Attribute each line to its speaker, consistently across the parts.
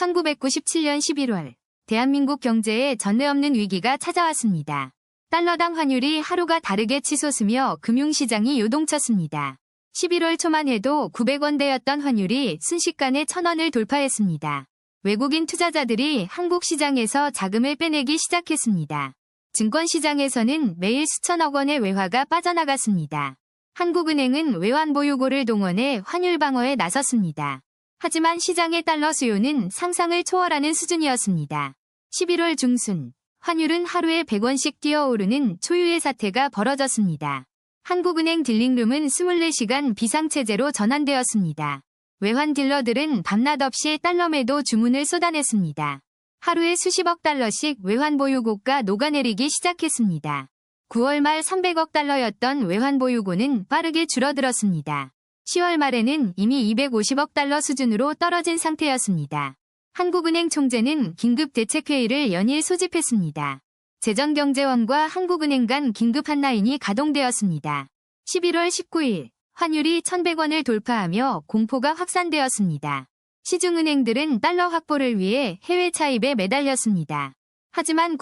Speaker 1: 1997년 11월, 대한민국 경제에 전례 없는 위기가 찾아왔습니다. 달러당 환율이 하루가 다르게 치솟으며 금융시장이 요동쳤습니다. 11월 초만 해도 900원대였던 환율이 순식간에 1000원을 돌파했습니다. 외국인 투자자들이 한국 시장에서 자금을 빼내기 시작했습니다. 증권시장에서는 매일 수천억 원의 외화가 빠져나갔습니다. 한국은행은 외환보유고를 동원해 환율 방어에 나섰습니다. 하지만 시장의 달러 수요는 상상을 초월하는 수준이었습니다. 11월 중순, 환율은 하루에 100원씩 뛰어오르는 초유의 사태가 벌어졌습니다. 한국은행 딜링룸은 24시간 비상체제로 전환되었습니다. 외환 딜러들은 밤낮 없이 달러 매도 주문을 쏟아냈습니다. 하루에 수십억 달러씩 외환 보유고가 녹아내리기 시작했습니다. 9월 말 300억 달러였던 외환 보유고는 빠르게 줄어들었습니다. 10월 말에는 이미 250억 달러 수준으로 떨어진 상태였습니다. 한국은행 총재는 긴급대책회의를 연일 소집했습니다. 재정경제원과 한국은행 간 긴급 한라인이 가동되었습니다. 11월 19일, 환율이 1100원을 돌파하며 공포가 확산되었습니다. 시중은행들은 달러 확보를 위해 해외 차입에 매달렸습니다. 하지만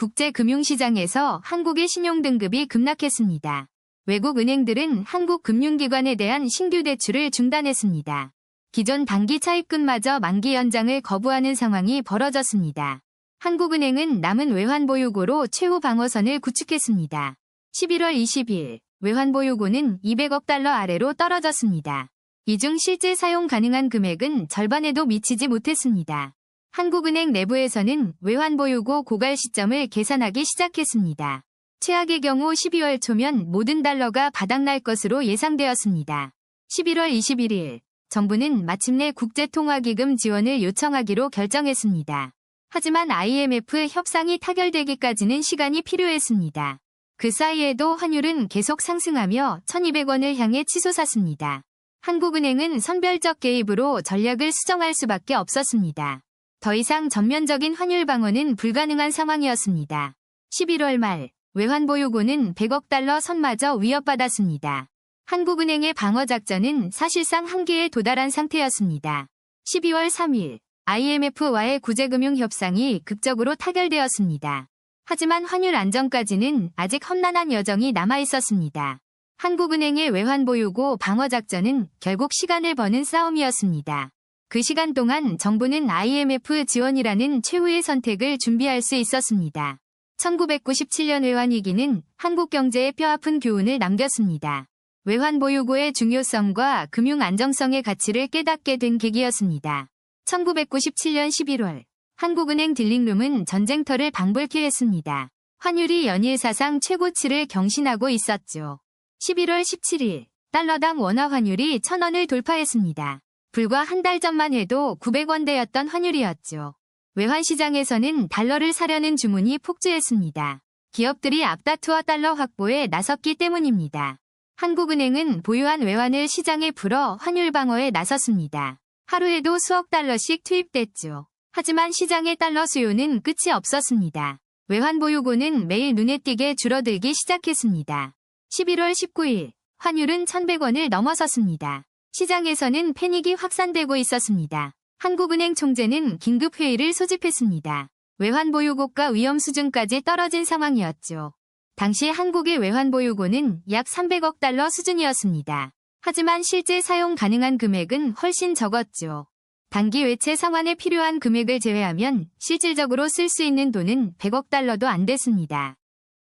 Speaker 1: 국제금융시장에서 한국의 신용등급이 급락했습니다. 외국 은행들은 한국 금융기관에 대한 신규 대출을 중단했습니다. 기존 단기 차입금마저 만기 연장을 거부하는 상황이 벌어졌습니다. 한국은행은 남은 외환보유고로 최후 방어선을 구축했습니다. 11월 20일, 외환보유고는 200억 달러 아래로 떨어졌습니다. 이 중 실제 사용 가능한 금액은 절반에도 미치지 못했습니다. 한국은행 내부에서는 외환보유고 고갈 시점을 계산하기 시작했습니다. 최악의 경우 12월 초면 모든 달러가 바닥날 것으로 예상되었습니다. 11월 21일, 정부는 마침내 국제통화기금 지원을 요청하기로 결정했습니다. 하지만 IMF 협상이 타결되기까지는 시간이 필요했습니다. 그 사이에도 환율은 계속 상승하며 1200원을 향해 치솟았습니다. 한국은행은 선별적 개입으로 전략을 수정할 수밖에 없었습니다. 더 이상 전면적인 환율 방어는 불가능한 상황이었습니다. 11월 말, 외환보유고는 100억 달러 선마저 위협받았습니다. 한국은행의 방어작전은 사실상 한계에 도달한 상태였습니다. 12월 3일, IMF와의 구제금융 협상이 극적으로 타결되었습니다. 하지만 환율 안정까지는 아직 험난한 여정이 남아있었습니다. 한국은행의 외환보유고 방어작전은 결국 시간을 버는 싸움이었습니다. 그 시간 동안 정부는 IMF 지원이라는 최후의 선택을 준비할 수 있었습니다. 1997년 외환위기는 한국 경제에 뼈아픈 교훈을 남겼습니다. 외환보유고의 중요성과 금융 안정성의 가치를 깨닫게 된 계기였습니다. 1997년 11월, 한국은행 딜링룸은 전쟁터를 방불케 했습니다. 환율이 연일 사상 최고치를 경신하고 있었죠. 11월 17일, 달러당 원화 환율이 1000원을 돌파했습니다. 불과 한 달 전만 해도 900원대였던 환율이었죠. 외환시장에서는 달러를 사려는 주문이 폭주했습니다. 기업들이 앞다투어 달러 확보에 나섰기 때문입니다. 한국은행은 보유한 외환을 시장에 풀어 환율 방어에 나섰습니다. 하루에도 수억 달러씩 투입됐죠. 하지만 시장의 달러 수요는 끝이 없었습니다. 외환 보유고는 매일 눈에 띄게 줄어들기 시작했습니다. 11월 19일, 환율은 1100원을 넘어섰습니다. 시장에서는 패닉이 확산되고 있었습니다. 한국은행 총재는 긴급회의를 소집했습니다. 외환보유고가 위험 수준까지 떨어진 상황이었죠. 당시 한국의 외환보유고는 약 300억 달러 수준이었습니다. 하지만 실제 사용 가능한 금액은 훨씬 적었죠. 단기 외채 상환에 필요한 금액을 제외하면 실질적으로 쓸 수 있는 돈은 100억 달러도 안 됐습니다.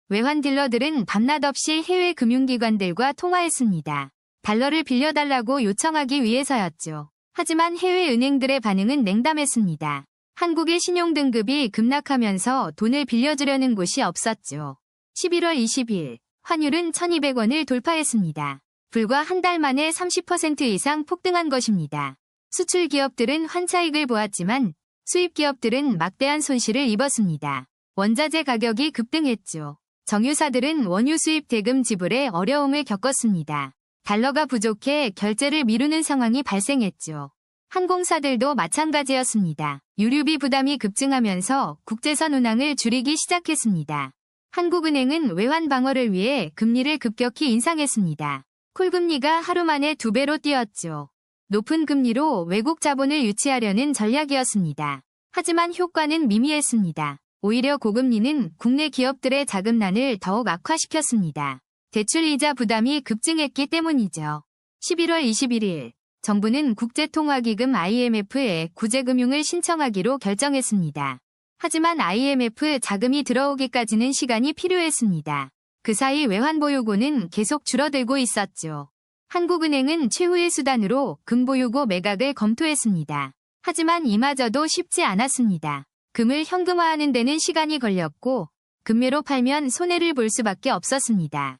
Speaker 1: 외환 딜러들은 밤낮 없이 해외 금융기관들과 통화했습니다. 달러를 빌려달라고 요청하기 위해서였죠. 하지만 해외 은행들의 반응은 냉담했습니다. 한국의 신용등급이 급락하면서 돈을 빌려주려는 곳이 없었죠. 11월 20일, 환율은 1200원을 돌파했습니다. 불과 한 달 만에 30% 이상 폭등한 것입니다. 수출 기업들은 환차익을 보았지만 수입 기업들은 막대한 손실을 입었습니다. 원자재 가격이 급등했죠. 정유사들은 원유 수입 대금 지불에 어려움을 겪었습니다. 달러가 부족해 결제를 미루는 상황이 발생했죠. 항공사들도 마찬가지였습니다. 유류비 부담이 급증하면서 국제선 운항을 줄이기 시작했습니다. 한국은행은 외환 방어를 위해 금리를 급격히 인상했습니다. 콜금리가 하루 만에 2배로 뛰었죠. 높은 금리로 외국 자본을 유치하려는 전략이었습니다. 하지만 효과는 미미했습니다. 오히려 고금리는 국내 기업들의 자금난을 더욱 악화시켰습니다. 대출이자 부담이 급증했기 때문이죠. 11월 21일 정부는 국제통화기금 IMF에 구제금융을 신청하기로 결정했습니다. 하지만 IMF 자금이 들어오기까지는 시간이 필요했습니다. 그 사이 외환보유고는 계속 줄어들고 있었죠. 한국은행은 최후의 수단으로 금보유고 매각을 검토했습니다. 하지만 이마저도 쉽지 않았습니다. 금을 현금화하는 데는 시간이 걸렸고 금매로 팔면 손해를 볼 수밖에 없었습니다.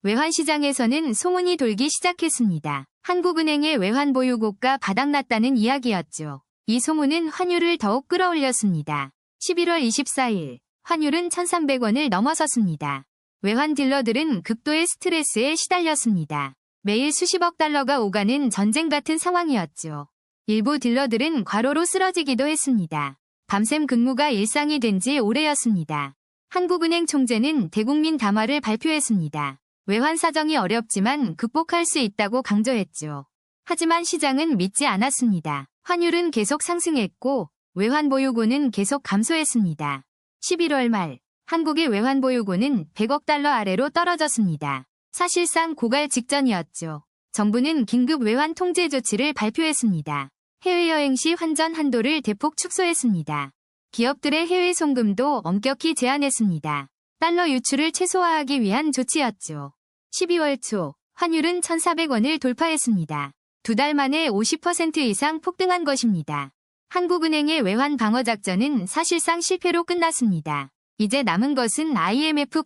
Speaker 1: 외환시장에서는 소문이 돌기 시작했습니다. 한국은행의 외환보유고가 바닥났다는 이야기였죠. 이 소문은 환율을 더욱 끌어올렸습니다. 11월 24일 환율은 1,300원을 넘어섰습니다. 외환 딜러들은 극도의 스트레스에 시달렸습니다. 매일 수십억 달러가 오가는 전쟁 같은 상황이었죠. 일부 딜러들은 과로로 쓰러지기도 했습니다. 밤샘 근무가 일상이 된 지 오래였습니다. 한국은행 총재는 대국민 담화를 발표했습니다. 외환 사정이 어렵지만 극복할 수 있다고 강조했죠. 하지만 시장은 믿지 않았습니다. 환율은 계속 상승했고 외환 보유고는 계속 감소했습니다. 11월 말 한국의 외환 보유고는 100억 달러 아래로 떨어졌습니다. 사실상 고갈 직전이었죠. 정부는 긴급 외환 통제 조치를 발표했습니다. 해외여행 시 환전 한도를 대폭 축소했습니다. 기업들의 해외 송금도 엄격히 제한했습니다. 달러 유출을 최소화하기 위한 조치였죠. 12월 초 환율은 1,400원을 돌파했습니다. 두 달 만에 50% 이상 폭등한 것입니다. 한국은행의 외환 방어 작전은 사실상 실패로 끝났습니다. 이제 남은 것은 IMF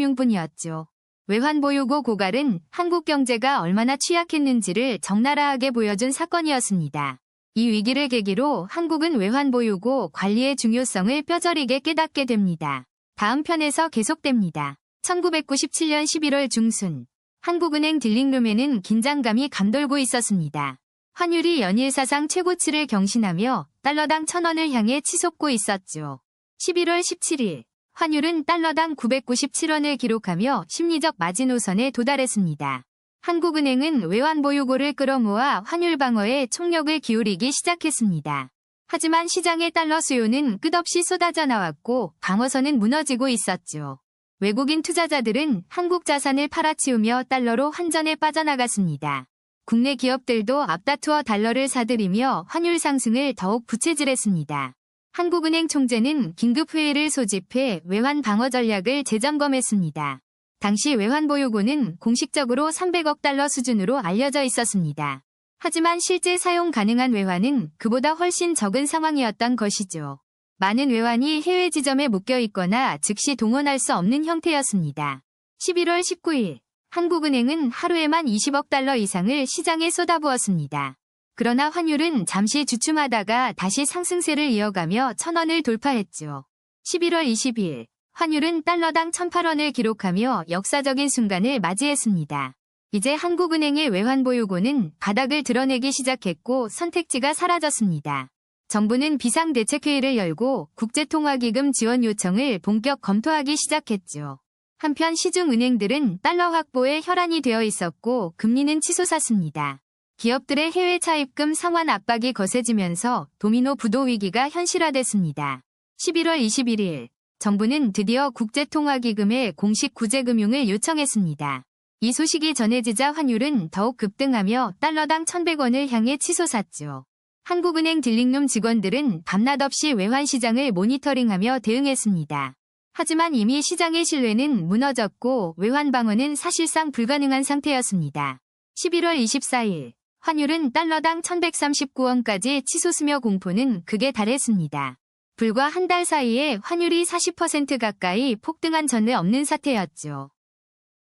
Speaker 1: 구제금융뿐이었죠. 외환 보유고 고갈은 한국 경제가 얼마나 취약했는지를 적나라하게 보여준 사건이었습니다. 이 위기를 계기로 한국은 외환 보유고 관리의 중요성을 뼈저리게 깨닫게 됩니다. 다음 편에서 계속됩니다. 1997년 11월 중순 한국은행 딜링룸에는 긴장감이 감돌고 있었습니다. 환율이 연일 사상 최고치를 경신하며 달러당 1,000원을 향해 치솟고 있었죠. 11월 17일 환율은 달러당 997원을 기록하며 심리적 마지노선에 도달했습니다. 한국은행은 외환 보유고를 끌어모아 환율 방어에 총력을 기울이기 시작했습니다. 하지만 시장의 달러 수요는 끝없이 쏟아져 나왔고 방어선은 무너지고 있었죠. 외국인 투자자들은 한국 자산을 팔아치우며 달러로 환전에 빠져나갔습니다. 국내 기업들도 앞다투어 달러를 사들이며 환율 상승을 더욱 부채질했습니다. 한국은행 총재는 긴급회의를 소집해 외환 방어 전략을 재점검했습니다. 당시 외환 보유고는 공식적으로 300억 달러 수준으로 알려져 있었습니다. 하지만 실제 사용 가능한 외환은 그보다 훨씬 적은 상황이었던 것이죠. 많은 외환이 해외 지점에 묶여 있거나 즉시 동원할 수 없는 형태였습니다. 11월 19일 한국은행은 하루에만 20억 달러 이상을 시장에 쏟아부었습니다. 그러나 환율은 잠시 주춤하다가 다시 상승세를 이어가며 1,000원을 돌파했죠. 11월 20일 환율은 달러당 1,008원을 기록하며 역사적인 순간을 맞이했습니다. 이제 한국은행의 외환 보유고는 바닥을 드러내기 시작했고 선택지가 사라졌습니다. 정부는 비상대책회의를 열고 국제통화기금 지원 요청을 본격 검토하기 시작했죠. 한편 시중은행들은 달러 확보에 혈안이 되어 있었고 금리는 치솟았습니다. 기업들의 해외 차입금 상환 압박이 거세지면서 도미노 부도 위기가 현실화됐습니다. 11월 21일 정부는 드디어 국제통화기금에 공식 구제금융을 요청했습니다. 이 소식이 전해지자 환율은 더욱 급등하며 달러당 1,100원을 향해 치솟았죠. 한국은행 딜링룸 직원들은 밤낮 없이 외환시장을 모니터링하며 대응했습니다. 하지만 이미 시장의 신뢰는 무너졌고 외환 방어는 사실상 불가능한 상태였습니다. 11월 24일 환율은 달러당 1,139원까지 치솟으며 공포는 극에 달했습니다. 불과 한 달 사이에 환율이 40% 가까이 폭등한 전례 없는 사태였죠.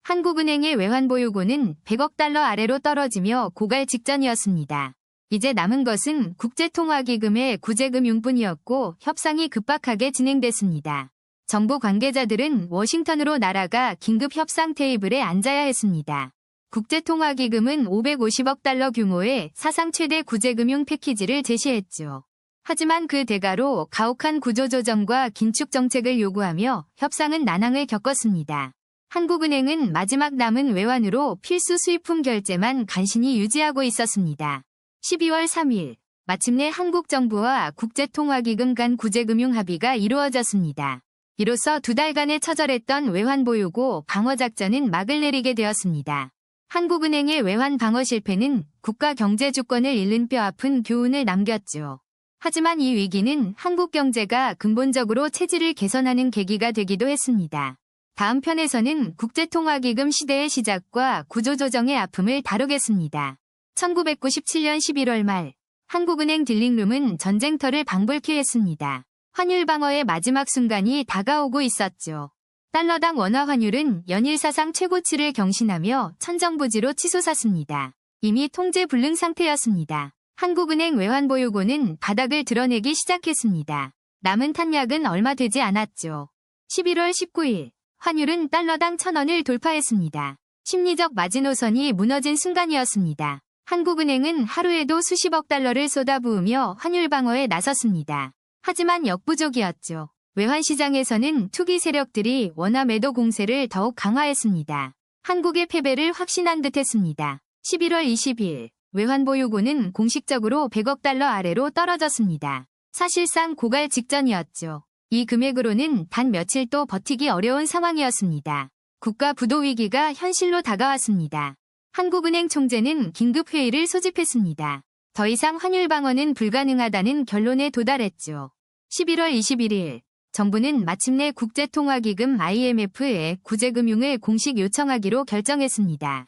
Speaker 1: 한국은행의 외환 보유고는 100억 달러 아래로 떨어지며 고갈 직전이었습니다. 이제 남은 것은 국제통화기금의 구제금융뿐이었고 협상이 급박하게 진행됐습니다. 정부 관계자들은 워싱턴으로 날아가 긴급 협상 테이블에 앉아야 했습니다. 국제통화기금은 550억 달러 규모의 사상 최대 구제금융 패키지를 제시했죠. 하지만 그 대가로 가혹한 구조조정과 긴축 정책을 요구하며 협상은 난항을 겪었습니다. 한국은행은 마지막 남은 외환으로 필수 수입품 결제만 간신히 유지하고 있었습니다. 12월 3일 마침내 한국 정부와 국제통화기금 간 구제금융 합의가 이루어졌습니다. 이로써 2달간의 처절했던 외환보유고 방어작전은 막을 내리게 되었습니다. 한국은행의 외환 방어 실패는 국가 경제 주권을 잃는 뼈아픈 교훈을 남겼죠. 하지만 이 위기는 한국 경제가 근본적으로 체질을 개선하는 계기가 되기도 했습니다. 다음 편에서는 국제통화기금 시대의 시작과 구조조정의 아픔을 다루겠습니다. 1997년 11월 말 한국은행 딜링룸은 전쟁터를 방불케 했습니다. 환율 방어의 마지막 순간이 다가오고 있었죠. 달러당 원화 환율은 연일 사상 최고치를 경신하며 천정부지로 치솟았습니다. 이미 통제 불능 상태였습니다. 한국은행 외환보유고는 바닥을 드러내기 시작했습니다. 남은 탄약은 얼마 되지 않았죠. 11월 19일 환율은 달러당 1,000원을 돌파했습니다. 심리적 마지노선이 무너진 순간이었습니다. 한국은행은 하루에도 수십억 달러를 쏟아부으며 환율 방어에 나섰습니다. 하지만 역부족이었죠. 외환시장에서는 투기 세력들이 원화 매도 공세를 더욱 강화했습니다. 한국의 패배를 확신한 듯했습니다. 11월 20일 외환보유고는 공식적으로 100억 달러 아래로 떨어졌습니다. 사실상 고갈 직전이었죠. 이 금액으로는 단 며칠도 버티기 어려운 상황이었습니다. 국가 부도 위기가 현실로 다가왔습니다. 한국은행 총재는 긴급회의를 소집했습니다. 더 이상 환율 방어는 불가능하다는 결론에 도달했죠. 11월 21일 정부는 마침내 국제통화기금 IMF에 구제금융을 공식 요청하기로 결정했습니다.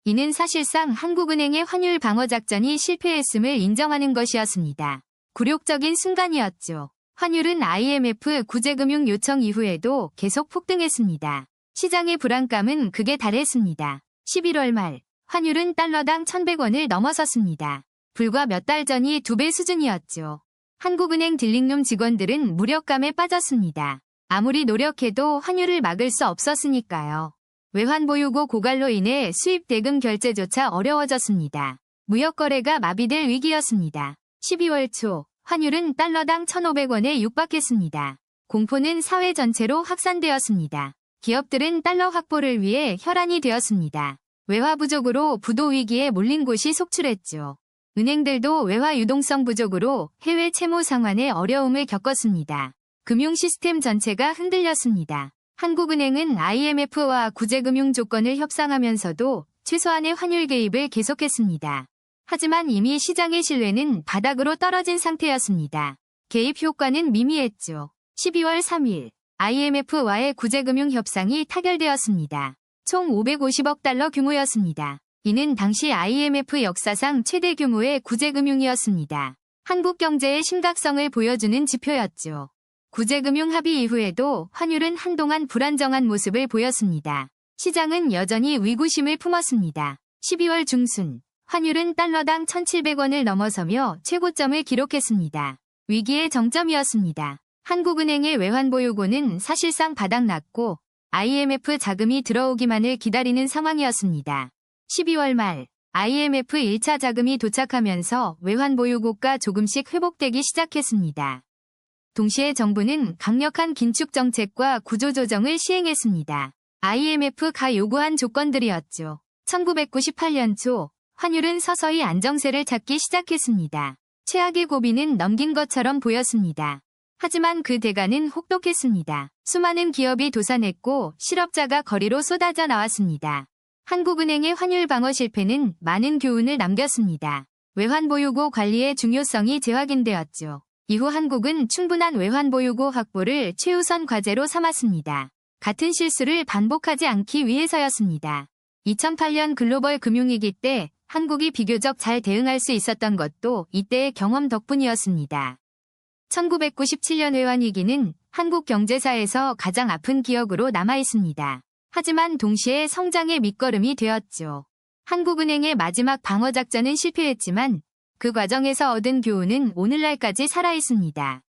Speaker 1: 이는 사실상 한국은행의 환율 방어 작전이 실패했음을 인정하는 것이었습니다. 굴욕적인 순간이었죠. 환율은 IMF 구제금융 요청 이후에도 계속 폭등했습니다. 시장의 불안감은 극에 달했습니다. 11월 말 환율은 달러당 1,100원을 넘어섰습니다. 불과 몇 달 전이 2배 수준이었죠. 한국은행 딜링룸 직원들은 무력감에 빠졌습니다. 아무리 노력해도 환율을 막을 수 없었으니까요. 외환보유고 고갈로 인해 수입 대금 결제조차 어려워졌습니다. 무역거래가 마비될 위기였습니다. 12월 초 환율은 달러당 1,500원에 육박했습니다. 공포는 사회 전체로 확산되었습니다. 기업들은 달러 확보를 위해 혈안이 되었습니다. 외화 부족으로 부도 위기에 몰린 곳이 속출했죠. 은행들도 외화 유동성 부족으로 해외 채무 상환에 어려움을 겪었습니다. 금융 시스템 전체가 흔들렸습니다. 한국은행은 IMF와 구제금융 조건을 협상하면서도 최소한의 환율 개입을 계속했습니다. 하지만 이미 시장의 신뢰는 바닥으로 떨어진 상태였습니다. 개입 효과는 미미했죠. 12월 3일 IMF와의 구제금융 협상이 타결되었습니다. 총 550억 달러 규모였습니다. 이는 당시 IMF 역사상 최대 규모의 구제금융이었습니다. 한국 경제의 심각성을 보여주는 지표였죠. 구제금융 합의 이후에도 환율은 한동안 불안정한 모습을 보였습니다. 시장은 여전히 위구심을 품었습니다. 12월 중순 환율은 달러당 1,700원을 넘어서며 최고점을 기록했습니다. 위기의 정점이었습니다. 한국은행의 외환보유고는 사실상 바닥났고 IMF 자금이 들어오기만을 기다리는 상황이었습니다. 12월 말 IMF 1차 자금이 도착하면서 외환보유고가 조금씩 회복되기 시작했습니다. 동시에 정부는 강력한 긴축 정책과 구조조정을 시행했습니다. IMF가 요구한 조건들이었죠. 1998년 초 환율은 서서히 안정세를 찾기 시작했습니다. 최악의 고비는 넘긴 것처럼 보였습니다. 하지만 그 대가는 혹독했습니다. 수많은 기업이 도산했고 실업자가 거리로 쏟아져 나왔습니다. 한국은행의 환율 방어 실패는 많은 교훈을 남겼습니다. 외환보유고 관리의 중요성이 재확인되었죠. 이후 한국은 충분한 외환보유고 확보를 최우선 과제로 삼았습니다. 같은 실수를 반복하지 않기 위해서였습니다. 2008년 글로벌 금융위기 때 한국이 비교적 잘 대응할 수 있었던 것도 이때의 경험 덕분이었습니다. 1997년 외환위기는 한국 경제사에서 가장 아픈 기억으로 남아있습니다. 하지만 동시에 성장의 밑거름이 되었죠. 한국은행의 마지막 방어작전은 실패했지만 그 과정에서 얻은 교훈은 오늘날까지 살아있습니다.